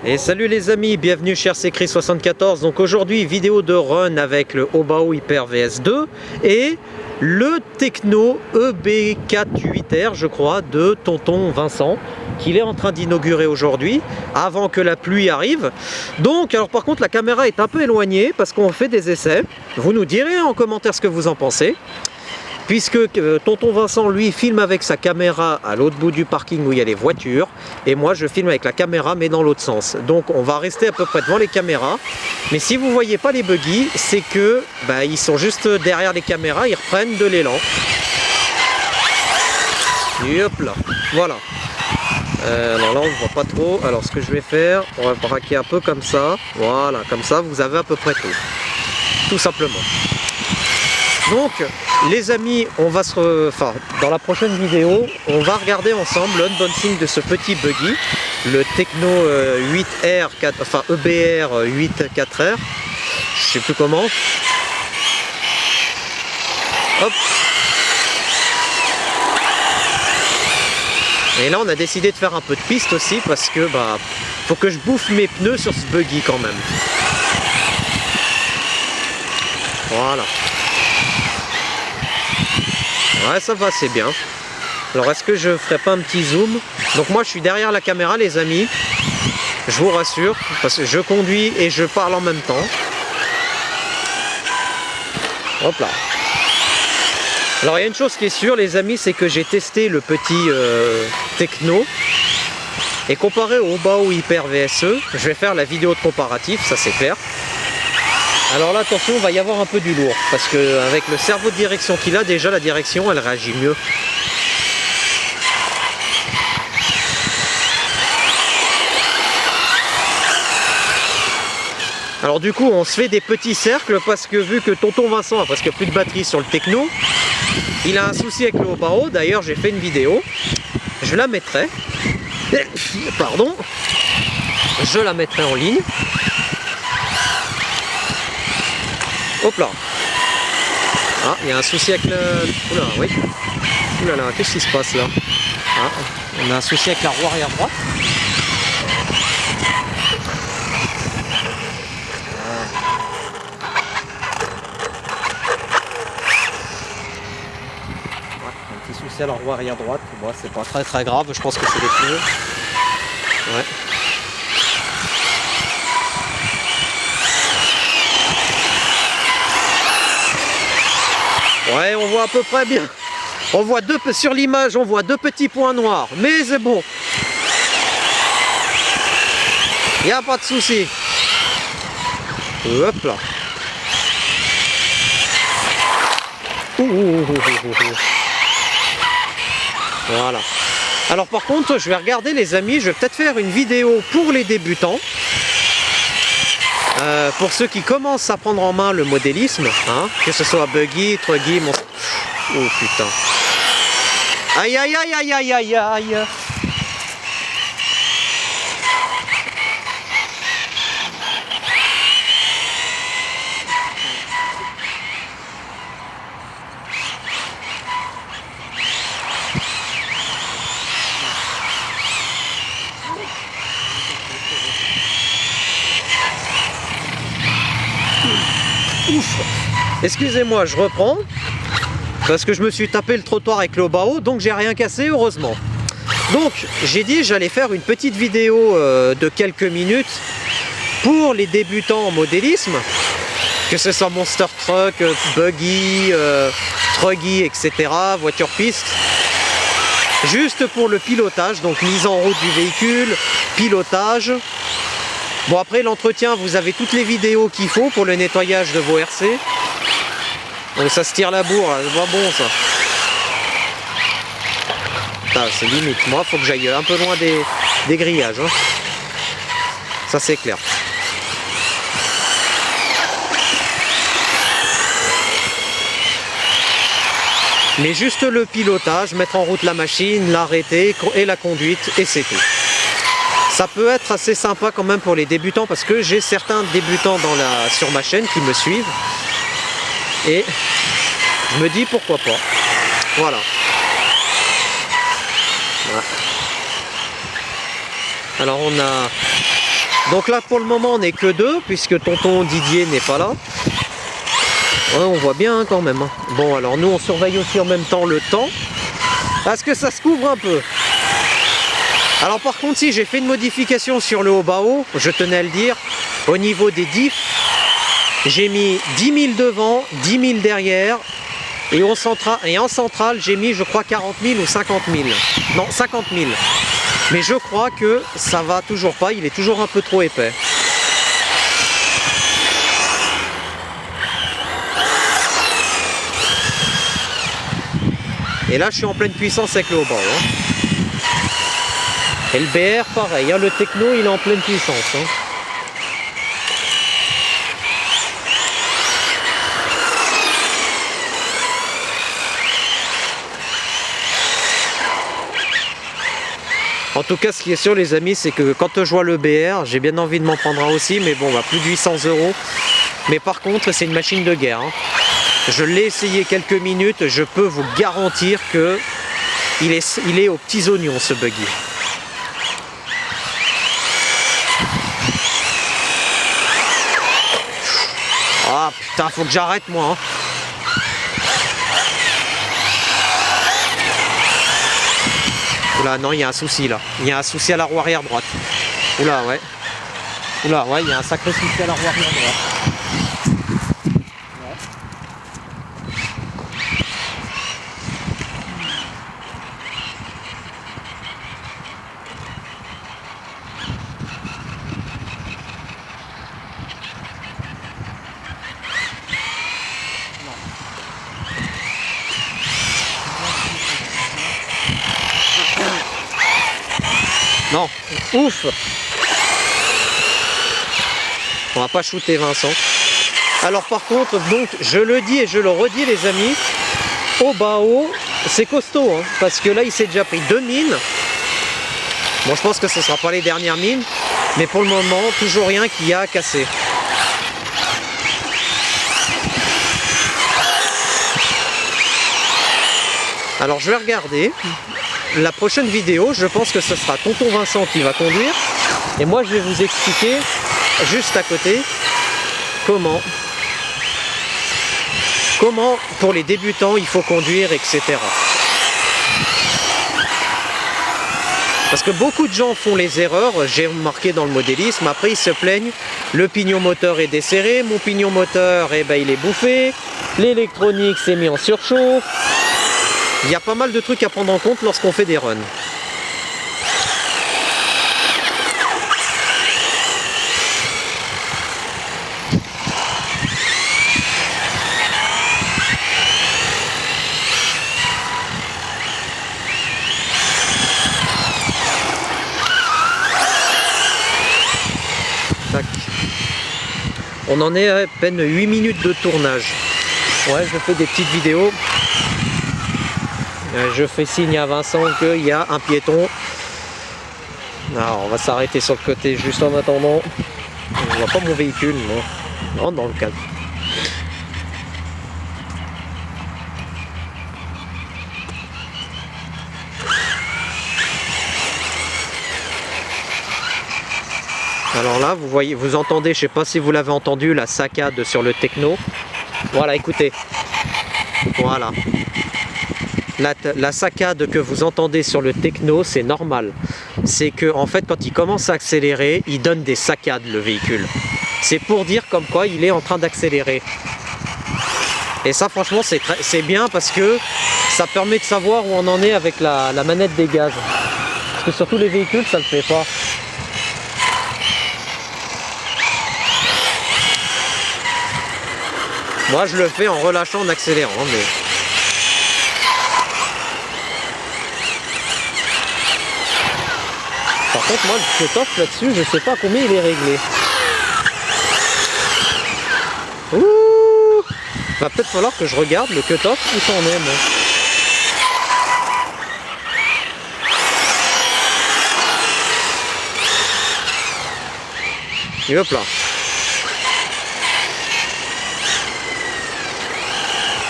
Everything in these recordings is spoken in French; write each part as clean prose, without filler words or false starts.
Et salut les amis, bienvenue chez RCCris74. Donc aujourd'hui, vidéo de run avec le Obao Hyper VS2 et le Techno EB48R, je crois, de Tonton Vincent, qu'il est en train d'inaugurer aujourd'hui, avant que la pluie arrive. Donc, alors par contre, la caméra est un peu éloignée parce qu'on fait des essais. Vous nous direz en commentaire ce que vous en pensez. Puisque Tonton Vincent, lui, filme avec sa caméra à l'autre bout du parking où il y a les voitures, et moi je filme avec la caméra mais dans l'autre sens. Donc on va rester à peu près devant les caméras, mais si vous voyez pas les buggy, c'est que ils sont juste derrière les caméras, ils reprennent de l'élan. Et hop là, voilà. Alors là on ne voit pas trop, alors ce que je vais faire, on va braquer un peu comme ça, voilà, comme ça vous avez à peu près tout simplement. Donc les amis, on va dans la prochaine vidéo, on va regarder ensemble l'unboxing de ce petit buggy, le Techno 8R, enfin EBR 84R, je sais plus comment. Hop. Et là on a décidé de faire un peu de piste aussi parce que faut que je bouffe mes pneus sur ce buggy quand même. Voilà. Ouais, ça va, c'est bien. Alors est-ce que je ferai pas un petit zoom? Donc moi je suis derrière la caméra les amis, je vous rassure, parce que je conduis et je parle en même temps. Hop là. Alors il y a une chose qui est sûre les amis, c'est que j'ai testé le petit Techno, et comparé au Obao Hyper VSE, je vais faire la vidéo de comparatif, ça c'est clair. Alors là attention, il va y avoir un peu du lourd, parce que avec le cerveau de direction qu'il a, déjà la direction elle réagit mieux. Alors du coup on se fait des petits cercles parce que vu que Tonton Vincent a presque plus de batterie sur le Techno, il a un souci avec le Obao. D'ailleurs j'ai fait une vidéo, je la mettrai, pardon, je la mettrai en ligne. Hop là. Ah, il y a un souci avec le... Oula, oui. Oula là, qu'est-ce qui se passe là? Ah, on a un souci avec la roue arrière droite. Ouais, un petit souci à la roue arrière droite. Bon, c'est pas très grave, je pense que c'est des pneus. Ouais. Ouais, on voit à peu près bien. On voit sur l'image, on voit deux petits points noirs, mais c'est bon. Il n'y a pas de souci. Hop là. Voilà. Alors par contre, je vais regarder les amis, je vais peut-être faire une vidéo pour les débutants. Pour ceux qui commencent à prendre en main le modélisme, hein, que ce soit buggy, truggy, oh putain. Aïe aïe aïe aïe aïe aïe aïe. Ouf. Excusez-moi, je reprends. Parce que je me suis tapé le trottoir avec le Obao, donc j'ai rien cassé, heureusement. Donc, j'ai dit j'allais faire une petite vidéo de quelques minutes pour les débutants en modélisme, que ce soit Monster Truck, Buggy, Truggy, etc., voiture piste. Juste pour le pilotage, donc mise en route du véhicule, pilotage. Bon après l'entretien, vous avez toutes les vidéos qu'il faut pour le nettoyage de vos RC. Donc ça se tire la bourre, c'est pas bon ça. C'est limite, moi faut que j'aille un peu loin des grillages. Hein. Ça c'est clair. Mais juste le pilotage, mettre en route la machine, l'arrêter et la conduite, et c'est tout. Ça peut être assez sympa quand même pour les débutants parce que j'ai certains débutants sur ma chaîne qui me suivent. Et je me dis pourquoi pas. Voilà. Alors on a Donc là pour le moment on n'est que deux puisque tonton Didier n'est pas là. Ouais, on voit bien hein, quand même. Hein. Bon alors nous on surveille aussi en même temps le temps. Parce que ça se couvre un peu. Alors par contre si j'ai fait une modification sur le haut-bas-haut, je tenais à le dire, au niveau des diffs, j'ai mis 10 000 devant, 10 000 derrière, et en centrale j'ai mis je crois 40 000 ou 50 000. Non 50 000. Mais je crois que ça va toujours pas, il est toujours un peu trop épais. Et là je suis en pleine puissance avec le haut-bas. Hein. Et le BR pareil, hein, le techno il est en pleine puissance. Hein. En tout cas, ce qui est sûr, les amis, c'est que quand je vois le BR, j'ai bien envie de m'en prendre un aussi, mais bon, bah, plus de 800 €. Mais par contre, c'est une machine de guerre. Hein. Je l'ai essayé quelques minutes, je peux vous garantir que il est aux petits oignons, ce buggy. Ah putain, faut que j'arrête moi. Hein. Oula, non, il y a un souci là. Il y a un souci à la roue arrière droite. Oula, ouais. Oula, ouais, il y a un sacré souci à la roue arrière droite. Non, ouf. On va pas shooter Vincent. Alors par contre, donc je le dis et je le redis les amis, au bas haut, c'est costaud, hein, parce que là il s'est déjà pris 2 mines. Bon je pense que ce ne sera pas les dernières mines, mais pour le moment, toujours rien qui a cassé. Alors je vais regarder. La prochaine vidéo, je pense que ce sera tonton Vincent qui va conduire. Et moi, je vais vous expliquer juste à côté comment pour les débutants, il faut conduire, etc. Parce que beaucoup de gens font les erreurs, j'ai remarqué dans le modélisme, après ils se plaignent, le pignon moteur est desserré, mon pignon moteur, eh ben, il est bouffé, l'électronique s'est mis en surchauffe. Il y a pas mal de trucs à prendre en compte lorsqu'on fait des runs. Tac. On en est à peine 8 minutes de tournage. Ouais, je fais des petites vidéos. Je fais signe à Vincent qu'il y a un piéton. Alors, on va s'arrêter sur le côté juste en attendant. On voit pas mon véhicule, non. Non, dans le cadre. Alors là, vous voyez, vous entendez, je sais pas si vous l'avez entendu, la saccade sur le techno. Voilà, écoutez. Voilà. La saccade que vous entendez sur le techno, c'est normal. C'est que en fait, quand il commence à accélérer, il donne des saccades, le véhicule. C'est pour dire comme quoi il est en train d'accélérer. Et ça, franchement, c'est bien parce que ça permet de savoir où on en est avec la manette des gaz. Parce que sur tous les véhicules, ça ne le fait pas. Moi, je le fais en relâchant, en accélérant. Mais... Par contre, moi, le cut-off là-dessus, je sais pas combien il est réglé. Ouh! Va peut-être falloir que je regarde le cut-off où ça en est, moi. Et hop là.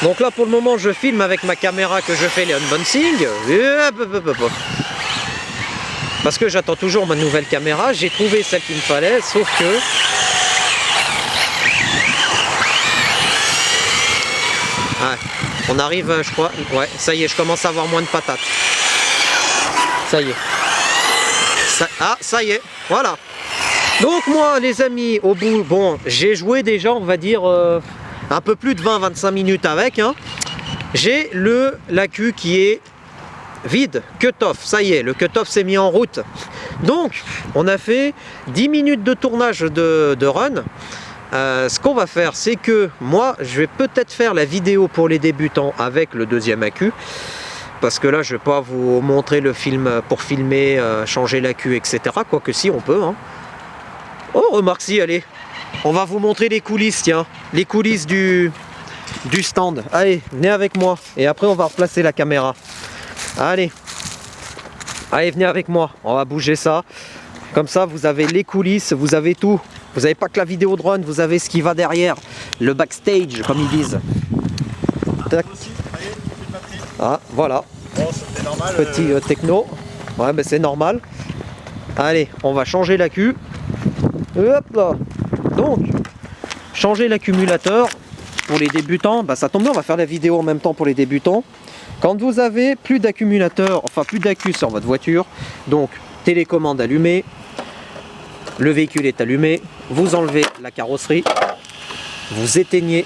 Donc là, pour le moment, je filme avec ma caméra que je fais les unboxings. parce que j'attends toujours ma nouvelle caméra. J'ai trouvé celle qu'il me fallait, sauf que ouais, on arrive, je crois, ouais, ça y est, je commence à avoir moins de patates. Ça y est. Ça y est, voilà. Donc moi, les amis, au bout, bon, j'ai joué déjà, on va dire, un peu plus de 20-25 minutes avec, hein. J'ai l'accu qui est vide, cut-off, ça y est, le cut-off s'est mis en route. Donc, on a fait 10 minutes de tournage de run. Ce qu'on va faire, c'est que moi, je vais peut-être faire la vidéo pour les débutants avec le deuxième accu. Parce que là, je ne vais pas vous montrer le film pour filmer, changer l'accu, etc. Quoique si, on peut. Hein. Oh, remarque si, allez. On va vous montrer les coulisses, tiens. Les coulisses du stand. Allez, venez avec moi. Et après, on va replacer la caméra. Allez. Allez, venez avec moi. On va bouger ça. Comme ça, vous avez les coulisses, vous avez tout. Vous n'avez pas que la vidéo de run, vous avez ce qui va derrière. Le backstage, comme ils disent. Tac. Ah, voilà. Bon, c'était normal. Petit techno. Ouais, mais c'est normal. Allez, on va changer l'accu. Hop là. Donc, changer l'accumulateur pour les débutants. Bah, ça tombe bien, on va faire la vidéo en même temps pour les débutants. Quand vous avez plus d'accumulateur, enfin plus d'accu sur votre voiture, donc télécommande allumée, le véhicule est allumé, vous enlevez la carrosserie, vous éteignez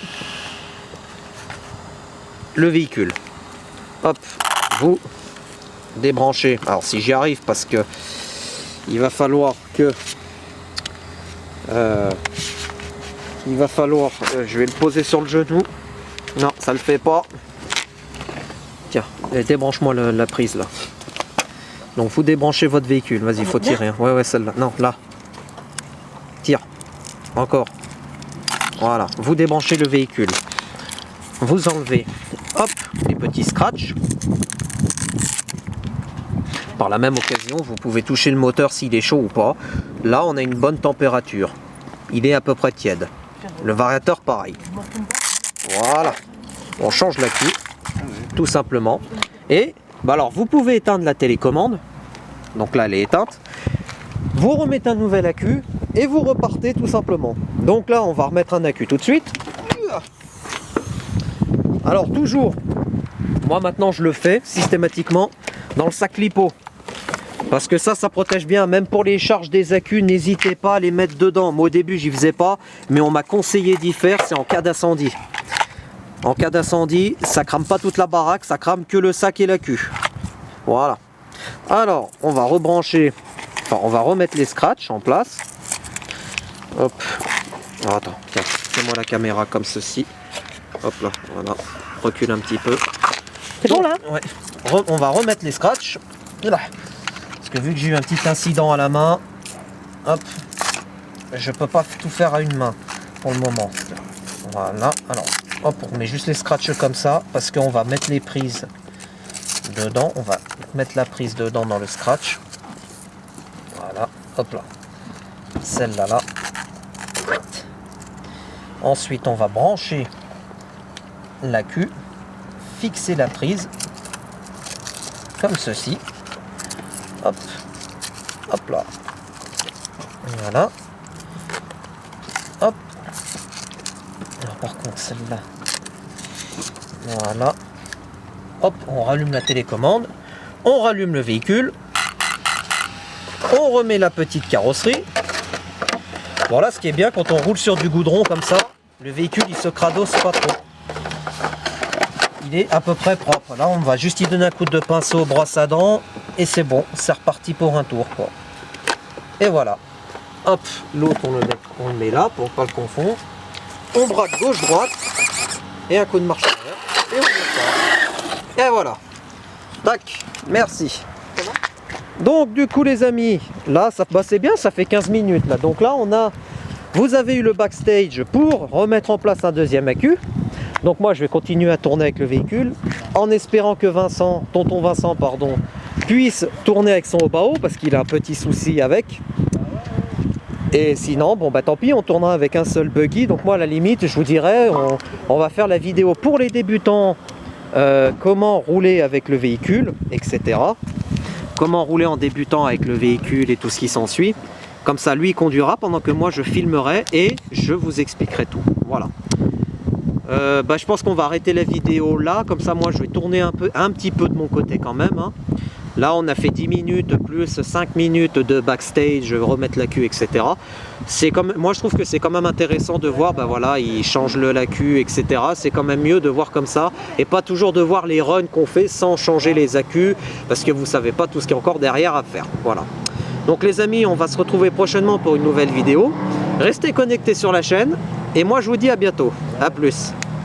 le véhicule. Hop, vous débranchez. Alors si j'y arrive, parce que il va falloir que je vais le poser sur le genou. Non, ça le fait pas. Tiens, débranche-moi la prise là. Donc vous débranchez votre véhicule. Vas-y, il faut tirer. Hein. Ouais, celle-là. Non, là. Tire. Encore. Voilà. Vous débranchez le véhicule. Vous enlevez, hop, les petits scratchs. Par la même occasion, vous pouvez toucher le moteur s'il est chaud ou pas. Là, on a une bonne température. Il est à peu près tiède. Le variateur, pareil. Voilà. On change l'accu, tout simplement. Et, bah alors, vous pouvez éteindre la télécommande. Donc là, elle est éteinte. Vous remettez un nouvel accu et vous repartez tout simplement. Donc là, on va remettre un accu tout de suite. Alors toujours, moi maintenant je le fais systématiquement dans le sac lipo. Parce que ça protège bien, même pour les charges des accus, n'hésitez pas à les mettre dedans. Moi au début j'y faisais pas, mais on m'a conseillé d'y faire, c'est en cas d'incendie. En cas d'incendie, ça crame pas toute la baraque, ça crame que le sac et l'accu. Voilà. Alors, on va rebrancher, enfin on va remettre les scratchs en place. Hop. Alors, attends, tiens, fais-moi la caméra comme ceci. Hop là, voilà, recule un petit peu. C'est bon là? Ouais. On va remettre les scratchs. Là. Parce que vu que j'ai eu un petit incident à la main, hop, je peux pas tout faire à une main pour le moment. Voilà, alors, hop, on met juste les scratchs comme ça, parce qu'on va mettre les prises dedans. On va mettre la prise dedans dans le scratch. Voilà, hop là. Celle-là, là. Ensuite, on va brancher l'accu, fixer la prise comme ceci. Hop, hop là. Voilà. Hop. Alors, par contre, celle-là. Voilà. Hop, on rallume la télécommande. On rallume le véhicule. On remet la petite carrosserie. Voilà, ce qui est bien quand on roule sur du goudron comme ça, le véhicule il se cradosse pas trop. Il est à peu près propre. Là, on va juste y donner un coup de pinceau, brosse à dents, et c'est bon, c'est reparti pour un tour, quoi. Et voilà. Hop, l'autre on le met là pour pas le confondre. On braque gauche-droite, et un coup de marche arrière, et on repart. Et voilà. Tac, merci. Donc du coup les amis, là c'est bien, ça fait 15 minutes là. Donc là vous avez eu le backstage pour remettre en place un deuxième accu. Donc moi je vais continuer à tourner avec le véhicule en espérant que tonton Vincent puisse tourner avec son Obao parce qu'il a un petit souci avec. Et sinon bon bah tant pis, on tournera avec un seul buggy. Donc moi à la limite je vous dirais on va faire la vidéo pour les débutants, comment rouler avec le véhicule, etc. comment rouler en débutant avec le véhicule et tout ce qui s'ensuit. Comme ça, lui, il conduira pendant que moi, je filmerai et je vous expliquerai tout. Voilà. Je pense qu'on va arrêter la vidéo là. Comme ça, moi, je vais tourner un petit peu de mon côté quand même. Hein. Là, on a fait 10 minutes plus 5 minutes de backstage, remettre la queue, etc. Moi, je trouve que c'est quand même intéressant de voir, voilà, il change la queue, etc. C'est quand même mieux de voir comme ça et pas toujours de voir les runs qu'on fait sans changer les accus parce que vous savez pas tout ce qu'il y a encore derrière à faire. Voilà. Donc les amis, on va se retrouver prochainement pour une nouvelle vidéo. Restez connectés sur la chaîne et moi, je vous dis à bientôt. À plus.